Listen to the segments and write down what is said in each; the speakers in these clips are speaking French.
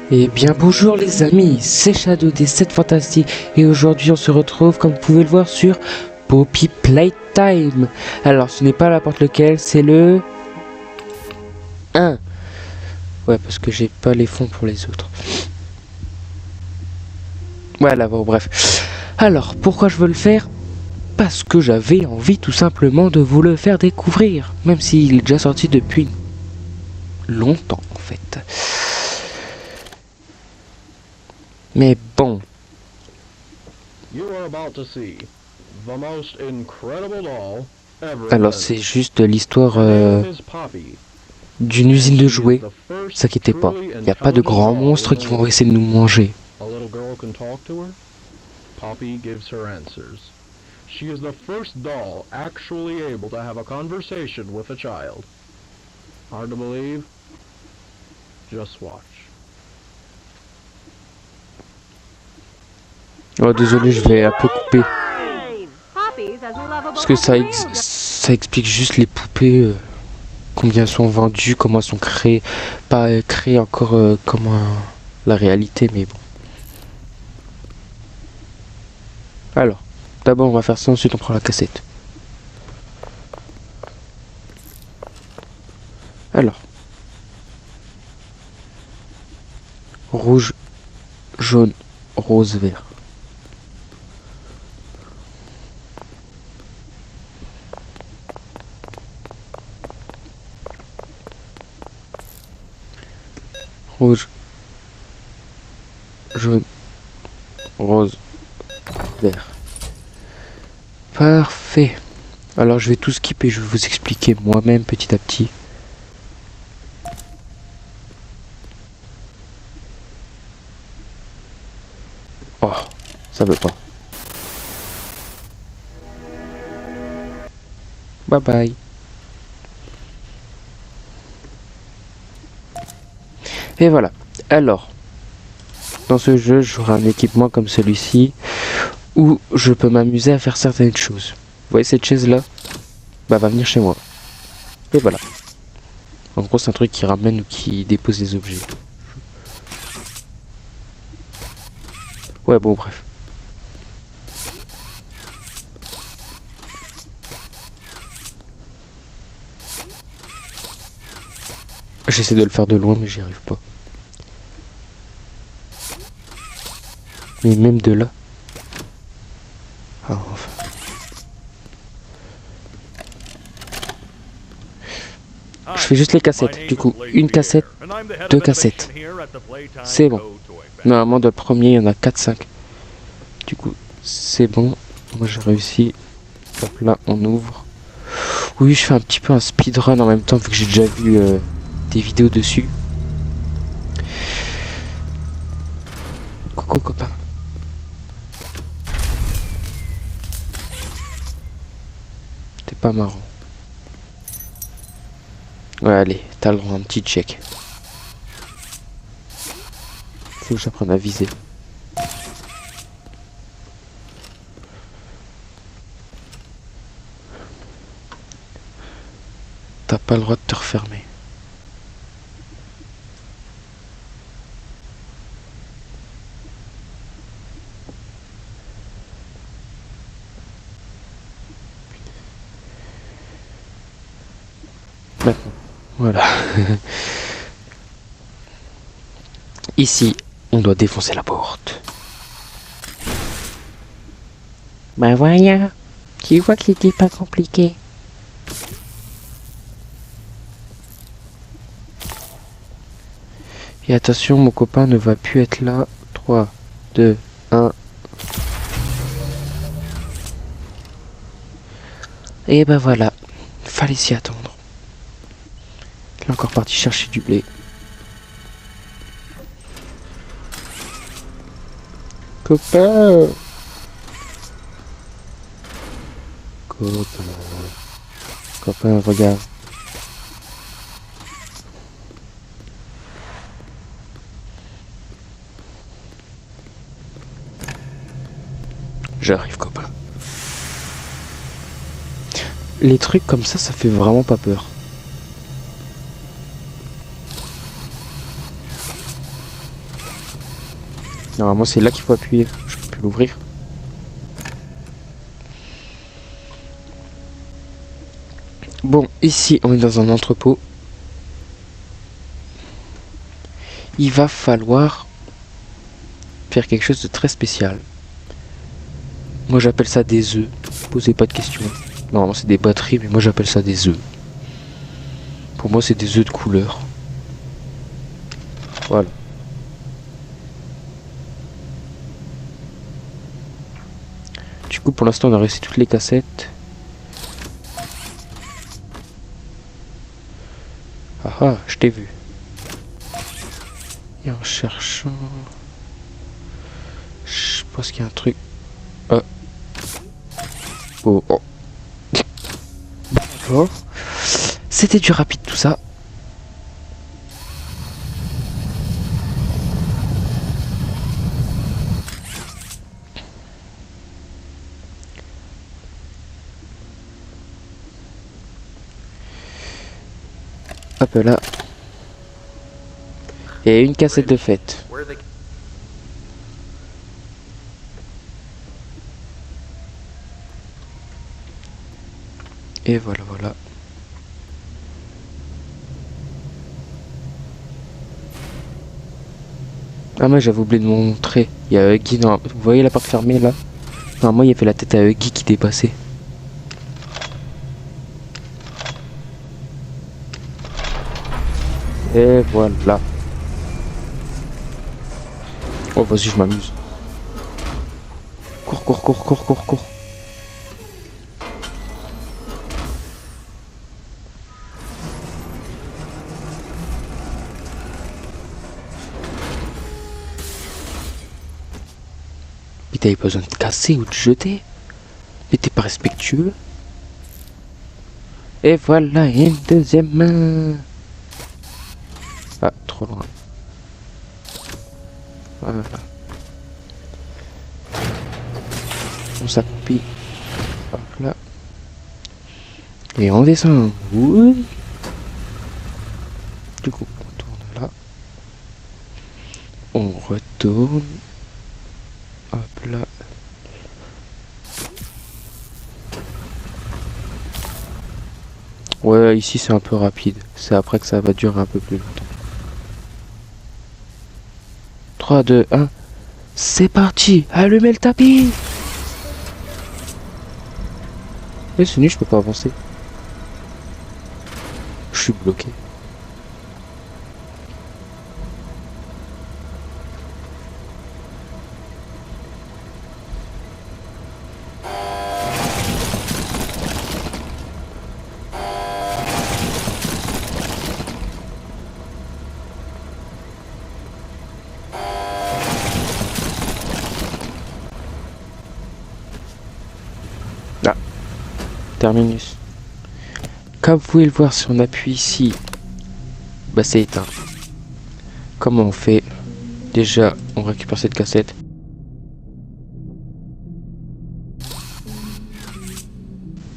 Eh bien bonjour les amis, c'est Shadow des 7 Fantastiques et aujourd'hui on se retrouve comme vous pouvez le voir sur Poppy Playtime. Alors ce n'est pas n'importe lequel, c'est le 1. Ouais parce que j'ai pas les fonds pour les autres. Voilà bon bref. Alors pourquoi je veux le faire? Parce que j'avais envie tout simplement de vous le faire découvrir. Même s'il est déjà sorti depuis longtemps en fait. Mais bon. Alors c'est juste l'histoire d'une usine de jouets. Ne vous inquiétez pas, il n'y a pas de grands monstres qui vont essayer de nous manger. Poppy gives her answers. She is the first doll actually able to have a conversation with a child. Hard to believe? Just watch. Oh désolé, je vais un peu couper. Parce que ça explique juste les poupées, combien elles sont vendues, comment elles sont créées. Pas créées encore comme la réalité, mais bon. Alors, d'abord on va faire ça, ensuite on prend la cassette. Alors. Rouge, jaune, rose, vert. Rouge, jaune, rose, vert. Parfait. Alors je vais tout skipper, je vais vous expliquer moi-même petit à petit. Oh, ça veut pas. Bye bye. Et voilà. Alors, dans ce jeu, j'aurai un équipement comme celui-ci où je peux m'amuser à faire certaines choses. Vous voyez cette chaise-là? Bah, va venir chez moi. Et voilà. En gros, c'est un truc qui ramène ou qui dépose des objets. Ouais, bon, bref. J'essaie de le faire de loin, mais j'y arrive pas. Mais même de là. Ah, enfin. Je fais juste les cassettes. Du coup, une cassette, deux cassettes. C'est bon. Normalement, dans le premier, il y en a 4-5. Du coup, c'est bon. Moi, j'ai réussi. Hop là, on ouvre. Oui, je fais un petit peu un speedrun en même temps, vu que j'ai déjà vu des vidéos dessus. Coucou, copain. T'es pas marrant. Ouais, allez, t'as le droit à un petit check. Faut que j'apprenne à viser. T'as pas le droit de te refermer. Maintenant, voilà. Ici, on doit défoncer la porte. Ben voilà, tu vois que c'était pas compliqué. Et attention, mon copain ne va plus être là. 3, 2, 1. Et ben voilà, fallait s'y attendre. Il est encore parti chercher du blé. Copain. Copain, regarde. J'arrive, copain. Les trucs comme ça fait vraiment pas peur. Normalement c'est là qu'il faut appuyer. Je peux plus l'ouvrir. Bon, ici on est dans un entrepôt. Il va falloir faire quelque chose de très spécial. Moi j'appelle ça des œufs. Posez pas de questions. Normalement c'est des batteries, mais moi j'appelle ça des œufs. Pour moi c'est des œufs de couleur. Voilà. Du coup pour l'instant on a réussi toutes les cassettes. Ah ah, je t'ai vu. Et en cherchant... Je pense qu'il y a un truc... Ah. Oh, oh. D'accord. C'était du rapide tout ça. Hop là. Et une cassette de fête. Et voilà, voilà. Ah moi j'avais oublié de montrer. Il y a Huggy dans... Vous voyez la porte fermée là? Normalement il y avait la tête à Huggy qui dépassait. Et voilà. Oh vas-y je m'amuse. Cours, cours, cours, cours, cours, cours. Mais t'avais pas besoin de te casser ou de jeter. Mais t'es pas respectueux. Et voilà une deuxième main. Ah, trop loin. Voilà. On s'appuie. Hop là. Et on descend. Oui. Du coup, on tourne là. On retourne. Hop là. Ouais, ici c'est un peu rapide. C'est après que ça va durer un peu plus longtemps. 3, 2, 1. C'est parti. Allumez le tapis. Mais c'est nul, je peux pas avancer. Je suis bloqué. Ah, terminus. Comme vous pouvez le voir, si on appuie ici, bah c'est éteint. Comment on fait? Déjà, on récupère cette cassette.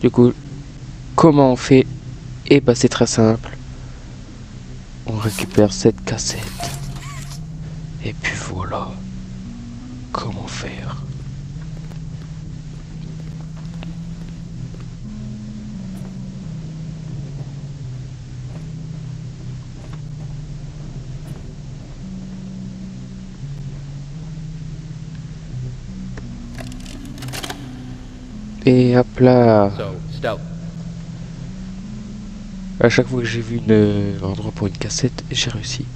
Du coup, comment on fait? Et bah c'est très simple. On récupère cette cassette. Et puis voilà. Comment faire? Et hop là. À chaque fois que j'ai vu un endroit pour une cassette, j'ai réussi.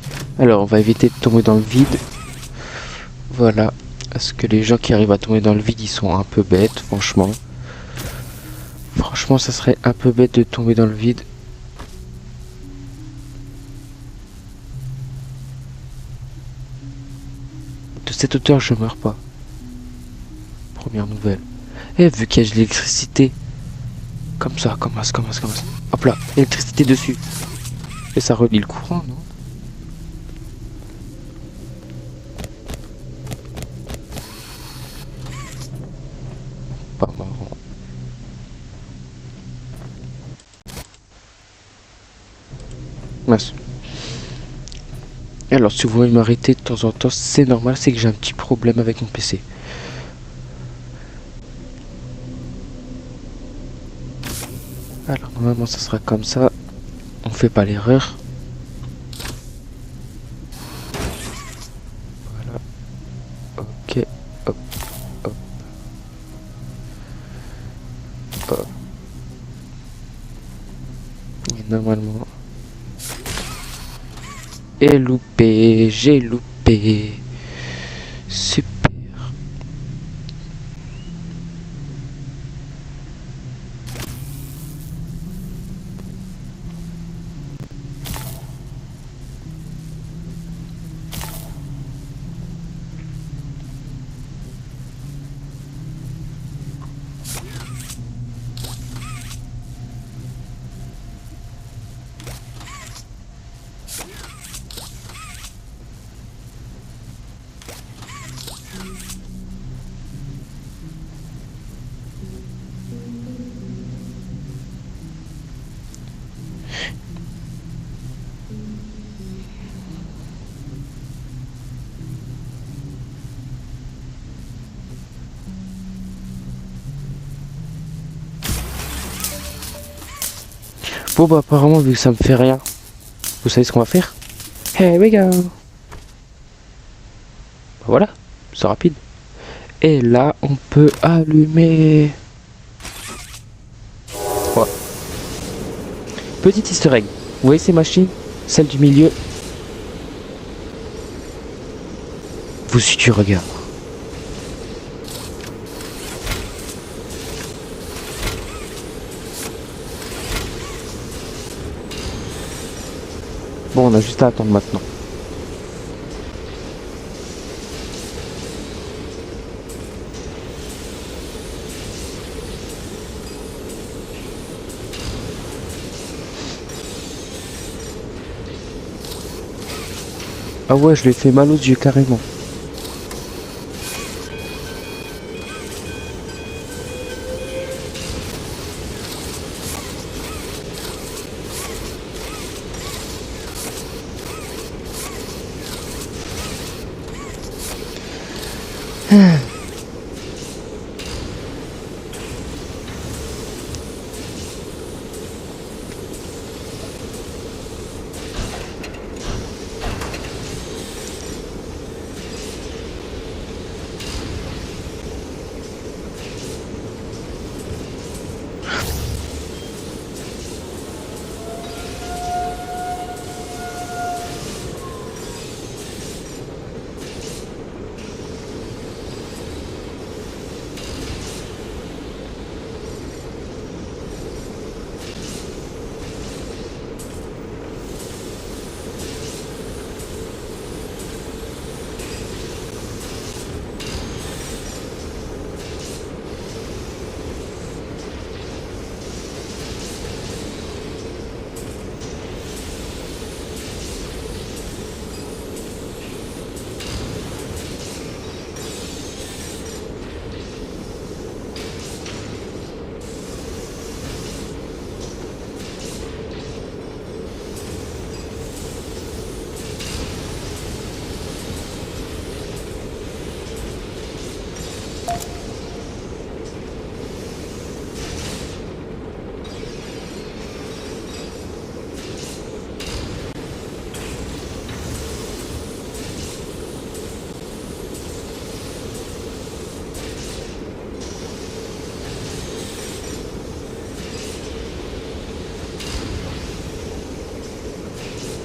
Alors on va éviter de tomber dans le vide. Voilà. Parce que les gens qui arrivent à tomber dans le vide, ils sont un peu bêtes, franchement. Franchement, ça serait un peu bête de tomber dans le vide. De cette hauteur, je meurs pas. Première nouvelle. Et vu qu'il y a de l'électricité, comme ça, commence. Hop là, électricité dessus. Et ça relie le courant, non? Pas marrant. Mince. Alors si vous voulez m'arrêter de temps en temps, c'est normal, c'est que j'ai un petit problème avec mon PC. Alors normalement ça sera comme ça, on fait pas l'erreur. Voilà, ok, hop, hop, hop. Et normalement... Et loupé, j'ai loupé. Super. Bon bah apparemment vu que ça me fait rien, vous savez ce qu'on va faire? Here we go. Bah, voilà, c'est rapide. Et là on peut allumer. Ouais. Petite easter egg. Vous voyez ces machines? Celle du milieu. Vous si tu regardes. Bon, on a juste à attendre maintenant. Ah ouais, je lui ai fait mal aux yeux carrément.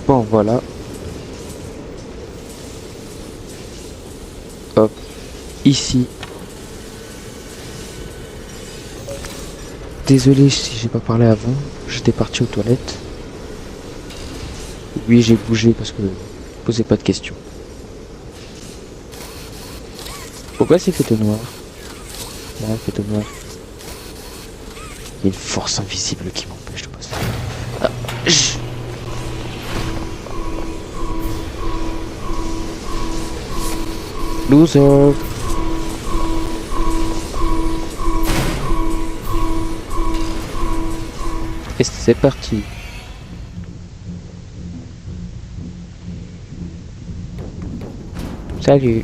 Bon, voilà. Hop. Ici. Désolé si j'ai pas parlé avant. J'étais parti aux toilettes. Oui, j'ai bougé parce que... Posez pas de questions. Pourquoi c'est fait tout noir? Là, fait tout noir. Il y a une force invisible qui m'empêche de passer. Ah, Loser. Et c'est parti. Salut.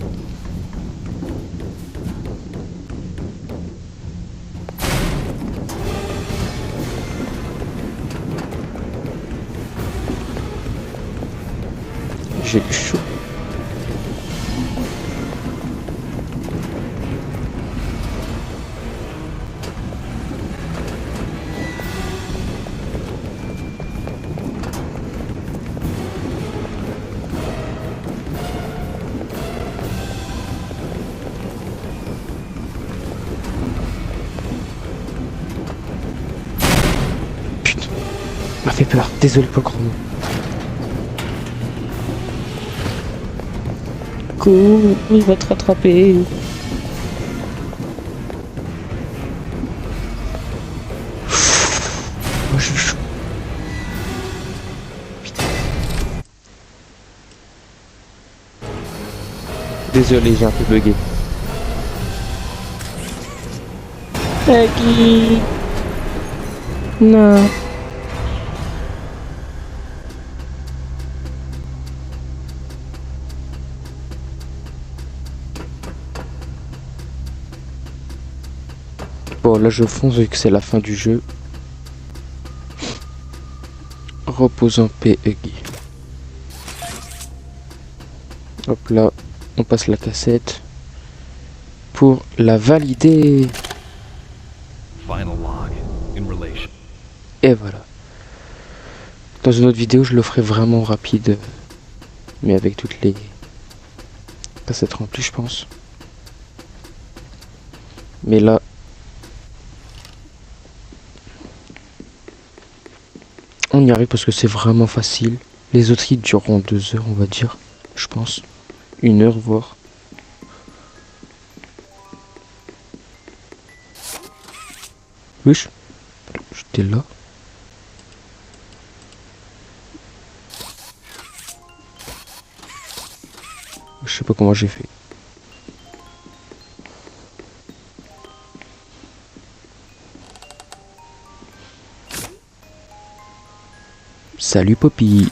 J'ai du chaud. Putain, m'a fait peur. Désolé pour le chrono. Cours, il va te rattraper. Moi je suis chaud. Putain. Désolé, j'ai un peu bugué. Agui. Non. Bon, là je fonce vu que c'est la fin du jeu. Repose en paix, Huggy. Hop là, on passe la cassette pour la valider. Et voilà. Dans une autre vidéo, je le ferai vraiment rapide, mais avec toutes les cassettes remplies, je pense. Mais là, on y arrive parce que c'est vraiment facile. Les autres ils dureront 2 heures, on va dire, je pense. 1 heure, voire. Wesh, j'étais là. Je sais pas comment j'ai fait. Salut Poppy.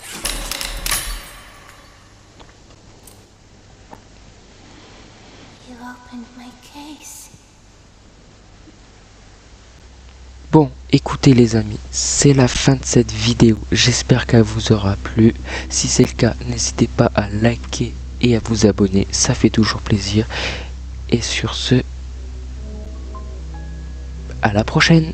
Bon, écoutez les amis, c'est la fin de cette vidéo. J'espère qu'elle vous aura plu. Si c'est le cas, n'hésitez pas à liker et à vous abonner. Ça fait toujours plaisir. Et sur ce, à la prochaine.